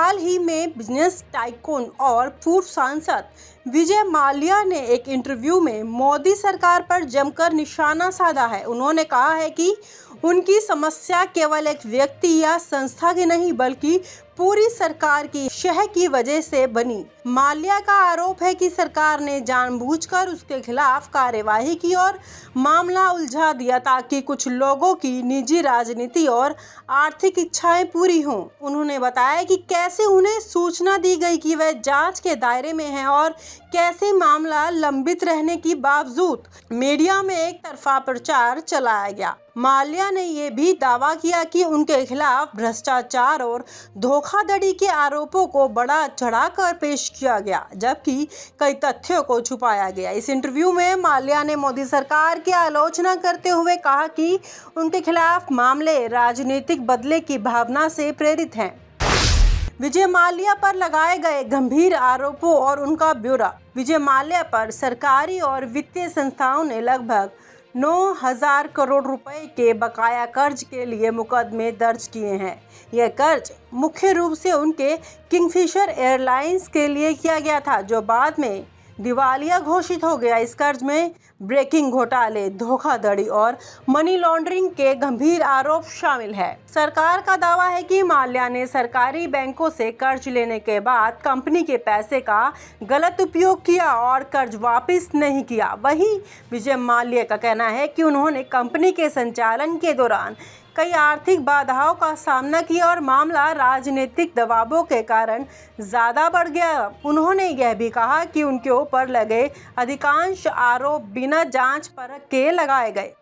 हाल ही में business tycoon और पूर्व सांसद विजय माल्या ने एक इंटरव्यू में मोदी सरकार पर जमकर निशाना साधा है। उन्होंने कहा है कि उनकी समस्या केवल एक व्यक्ति या संस्था की नहीं बल्कि पूरी सरकार की शह की वजह से बनी। माल्या का आरोप है कि सरकार ने जानबूझकर उसके खिलाफ कार्यवाही की और मामला उलझा दिया ताकि कुछ लोगों की निजी राजनीति और आर्थिक इच्छाएं पूरी हों। उन्होंने बताया कि कैसे उन्हें सूचना दी गई कि वह जांच के दायरे में हैं और कैसे मामला लंबित रहने के बावजूद मीडिया में एक तरफा प्रचार चलाया गया। माल्या ने यह भी दावा किया कि उनके खिलाफ भ्रष्टाचार और धोखाधड़ी के आरोपों को बढ़ा चढ़ाकर पेश किया गया, जबकि कई तथ्यों को छुपाया गया। इस इंटरव्यू में माल्या ने मोदी सरकार की आलोचना करते हुए कहा कि उनके खिलाफ मामले राजनीतिक बदले की भावना से प्रेरित हैं। विजय माल्या पर लगाए गए गंभीर आरोपों और उनका ब्यौरा। विजय माल्या पर सरकारी और वित्तीय संस्थाओं ने लगभग 9,000 करोड़ रुपए के बकाया कर्ज के लिए मुकदमे दर्ज किए हैं। यह कर्ज मुख्य रूप से उनके किंगफिशर एयरलाइंस के लिए किया गया था, जो बाद में दिवालिया घोषित हो गया। इस कर्ज में ब्रेकिंग घोटाले, धोखाधड़ी और मनी लॉन्ड्रिंग के गंभीर आरोप शामिल है। सरकार का दावा है कि माल्या ने सरकारी बैंकों से कर्ज लेने के बाद कंपनी के पैसे का गलत उपयोग किया और कर्ज वापस नहीं किया। वहीं विजय माल्या का कहना है कि उन्होंने कंपनी के संचालन के दौरान कई आर्थिक बाधाओं का सामना किया और मामला राजनीतिक दबावों के कारण ज़्यादा बढ़ गया। उन्होंने यह भी कहा कि उनके ऊपर लगे अधिकांश आरोप बिना जांच परख के लगाए गए।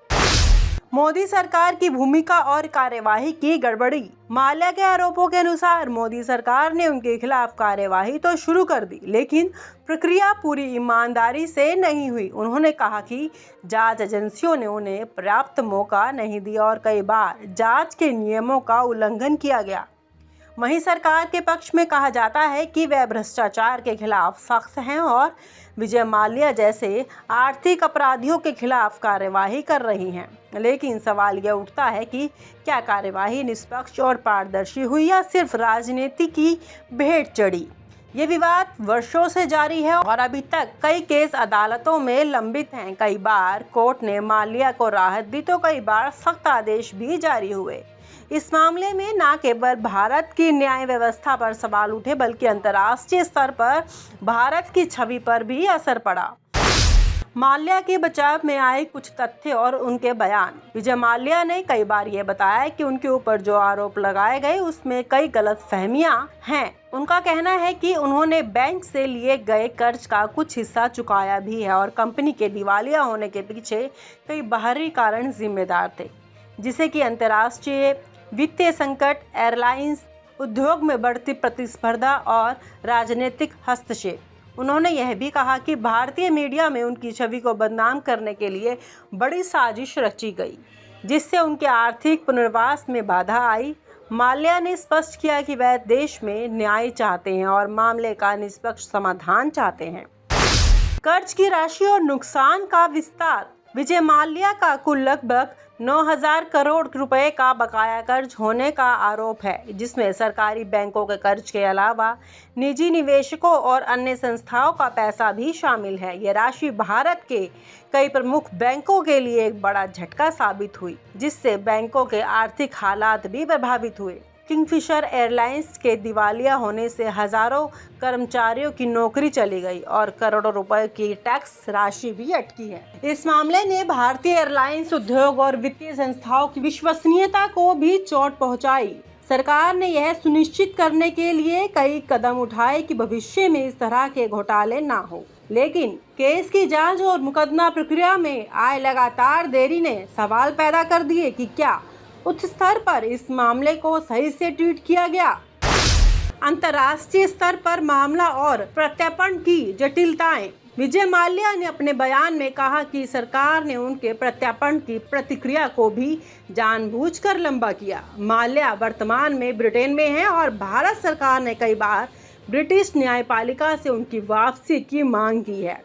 मोदी सरकार की भूमिका और कार्यवाही की गड़बड़ी। माल्या के आरोपों के अनुसार मोदी सरकार ने उनके खिलाफ कार्यवाही तो शुरू कर दी, लेकिन प्रक्रिया पूरी ईमानदारी से नहीं हुई। उन्होंने कहा कि जांच एजेंसियों ने उन्हें पर्याप्त मौका नहीं दिया और कई बार जांच के नियमों का उल्लंघन किया गया। वहीं सरकार के पक्ष में कहा जाता है कि वह भ्रष्टाचार के खिलाफ सख्त हैं और विजय माल्या जैसे आर्थिक अपराधियों के खिलाफ कार्यवाही कर रही हैं। लेकिन सवाल यह उठता है कि क्या कार्यवाही निष्पक्ष और पारदर्शी हुई या सिर्फ राजनीति की भेंट चढ़ी। ये विवाद वर्षों से जारी है और अभी तक कई केस अदालतों में लंबित हैं। कई बार कोर्ट ने माल्या को राहत दी तो कई बार सख्त आदेश भी जारी हुए। इस मामले में न केवल भारत की न्याय व्यवस्था पर सवाल उठे बल्कि अंतर्राष्ट्रीय स्तर पर भारत की छवि पर भी असर पड़ा। माल्या के बचाव में आए कुछ तथ्य और उनके बयान। विजय माल्या ने कई बार ये बताया कि उनके ऊपर जो आरोप लगाए गए उसमें कई गलतफहमियां हैं। उनका कहना है कि उन्होंने बैंक से लिए गए कर्ज का कुछ हिस्सा चुकाया भी है और कंपनी के दिवालिया होने के पीछे कई बाहरी कारण जिम्मेदार थे, जिसे कि अंतर्राष्ट्रीय वित्तीय संकट, एयरलाइंस उद्योग में बढ़ती प्रतिस्पर्धा और राजनीतिक हस्तक्षेप। उन्होंने यह भी कहा कि भारतीय मीडिया में उनकी छवि को बदनाम करने के लिए बड़ी साजिश रची गई, जिससे उनके आर्थिक पुनर्वास में बाधा आई। माल्या ने स्पष्ट किया कि वह देश में न्याय चाहते हैं और मामले का निष्पक्ष समाधान चाहते हैं। कर्ज की राशि और नुकसान का विस्तार। विजय माल्या का कुल लगभग 9,000 करोड़ रुपए का बकाया कर्ज होने का आरोप है, जिसमें सरकारी बैंकों के कर्ज के अलावा निजी निवेशकों और अन्य संस्थाओं का पैसा भी शामिल है। यह राशि भारत के कई प्रमुख बैंकों के लिए एक बड़ा झटका साबित हुई, जिससे बैंकों के आर्थिक हालात भी प्रभावित हुए। किंगफिशर एयरलाइंस के दिवालिया होने से हजारों कर्मचारियों की नौकरी चली गई और करोड़ों रुपए की टैक्स राशि भी अटकी है। इस मामले ने भारतीय एयरलाइंस उद्योग और वित्तीय संस्थाओं की विश्वसनीयता को भी चोट पहुंचाई। सरकार ने यह सुनिश्चित करने के लिए कई कदम उठाए कि भविष्य में इस तरह के घोटाले ना हो, लेकिन केस की जांच और मुकदमा प्रक्रिया में आए लगातार देरी ने सवाल पैदा कर दिए कि क्या उच्च स्तर पर इस मामले को सही से ट्रीट किया गया। अंतर्राष्ट्रीय स्तर पर मामला और प्रत्यर्पण की जटिलताएं। विजय माल्या ने अपने बयान में कहा कि सरकार ने उनके प्रत्यर्पण की प्रतिक्रिया को भी जानबूझकर लंबा किया। माल्या वर्तमान में ब्रिटेन में हैं और भारत सरकार ने कई बार ब्रिटिश न्यायपालिका से उनकी वापसी की मांग की है,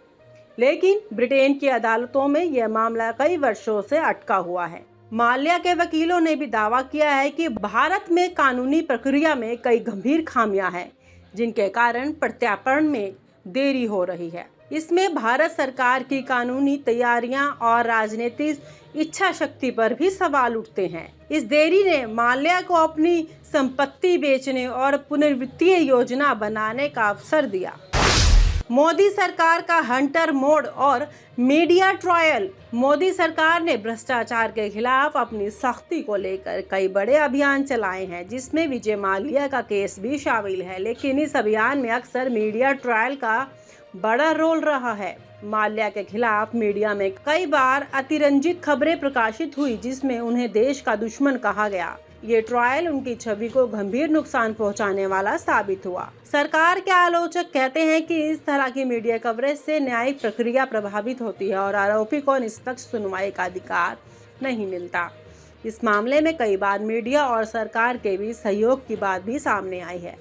लेकिन ब्रिटेन की अदालतों में यह मामला कई वर्षों से अटका हुआ है। माल्या के वकीलों ने भी दावा किया है कि भारत में कानूनी प्रक्रिया में कई गंभीर खामियां हैं, जिनके कारण प्रत्यार्पण में देरी हो रही है। इसमें भारत सरकार की कानूनी तैयारियां और राजनीतिक इच्छा शक्ति पर भी सवाल उठते हैं। इस देरी ने माल्या को अपनी संपत्ति बेचने और पुनर्वित्तीय योजना बनाने का अवसर दिया। मोदी सरकार का हंटर मोड और मीडिया ट्रायल। मोदी सरकार ने भ्रष्टाचार के खिलाफ अपनी सख्ती को लेकर कई बड़े अभियान चलाए हैं, जिसमें विजय माल्या का केस भी शामिल है। लेकिन इस अभियान में अक्सर मीडिया ट्रायल का बड़ा रोल रहा है। माल्या के खिलाफ मीडिया में कई बार अतिरंजित खबरें प्रकाशित हुई, जिसमें उन्हें देश का दुश्मन कहा गया। ये ट्रायल उनकी छवि को गंभीर नुकसान पहुंचाने वाला साबित हुआ। सरकार के आलोचक कहते हैं कि इस तरह की मीडिया कवरेज से न्यायिक प्रक्रिया प्रभावित होती है और आरोपी को निष्पक्ष सुनवाई का अधिकार नहीं मिलता। इस मामले में कई बार मीडिया और सरकार के बीच सहयोग की बात भी सामने आई है।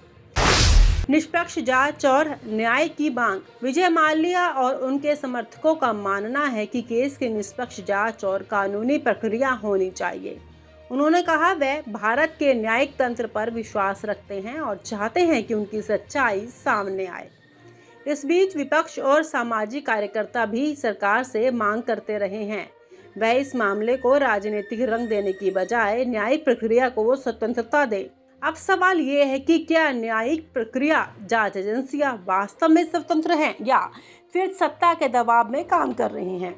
निष्पक्ष जांच और न्याय की मांग। विजय माल्या और उनके समर्थकों का मानना है कि केस की निष्पक्ष जांच और कानूनी प्रक्रिया होनी चाहिए। उन्होंने कहा वह भारत के न्यायिक तंत्र पर विश्वास रखते हैं और चाहते हैं कि उनकी सच्चाई सामने आए। इस बीच विपक्ष और सामाजिक कार्यकर्ता भी सरकार से मांग करते रहे हैं वह इस मामले को राजनीतिक रंग देने की बजाय न्यायिक प्रक्रिया को स्वतंत्रता दे। अब सवाल ये है कि क्या न्यायिक प्रक्रिया जांच एजेंसियां वास्तव में स्वतंत्र हैं या फिर सत्ता के दबाव में काम कर रही हैं?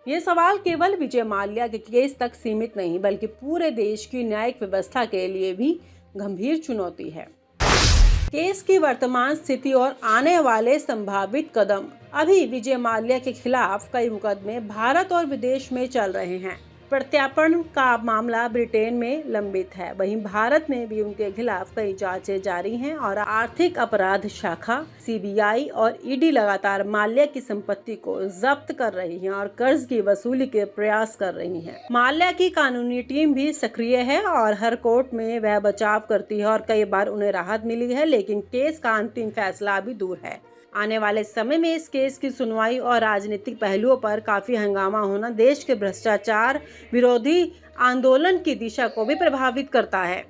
ये सवाल केवल विजय माल्या के केस तक सीमित नहीं, बल्कि पूरे देश की न्यायिक व्यवस्था के लिए भी गंभीर चुनौती है। केस की वर्तमान स्थिति और आने वाले संभावित कदम। अभी विजय माल्या के खिलाफ कई मुकदमे भारत और विदेश में चल रहे हैं। प्रत्यार्पण का मामला ब्रिटेन में लंबित है, वहीं भारत में भी उनके खिलाफ कई जांचें जारी हैं और आर्थिक अपराध शाखा सीबीआई और ईडी लगातार माल्या की संपत्ति को जब्त कर रही है और कर्ज की वसूली के प्रयास कर रही है। माल्या की कानूनी टीम भी सक्रिय है और हर कोर्ट में वह बचाव करती है और कई बार उन्हें राहत मिली है, लेकिन केस का अंतिम फैसला अभी दूर है। आने वाले समय में इस केस की सुनवाई और राजनीतिक पहलुओं पर काफी हंगामा होना देश के भ्रष्टाचार विरोधी आंदोलन की दिशा को भी प्रभावित करता है।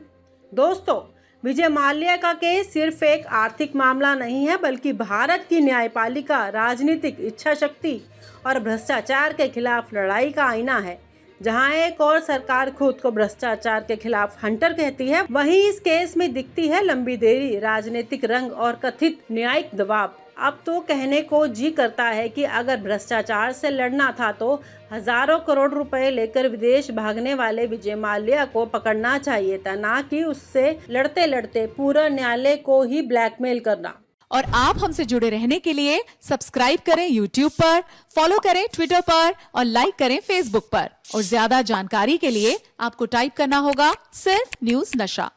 दोस्तों, विजय माल्या का केस सिर्फ एक आर्थिक मामला नहीं है, बल्कि भारत की न्यायपालिका, राजनीतिक इच्छा शक्ति और भ्रष्टाचार के खिलाफ लड़ाई का आईना है। जहां एक और सरकार खुद को भ्रष्टाचार के खिलाफ हंटर कहती है, वहीं इस केस में दिखती है लंबी देरी, राजनीतिक रंग और कथित न्यायिक दबाव। अब तो कहने को जी करता है कि अगर भ्रष्टाचार से लड़ना था तो हजारों करोड़ रुपए लेकर विदेश भागने वाले विजय माल्या को पकड़ना चाहिए था, ना कि उससे लड़ते लड़ते पूरा न्यायालय को ही ब्लैकमेल करना। और आप हमसे जुड़े रहने के लिए सब्सक्राइब करें YouTube पर, फॉलो करें Twitter पर और लाइक करें Facebook पर। और ज्यादा जानकारी के लिए आपको टाइप करना होगा सिर्फ न्यूज़ नशा।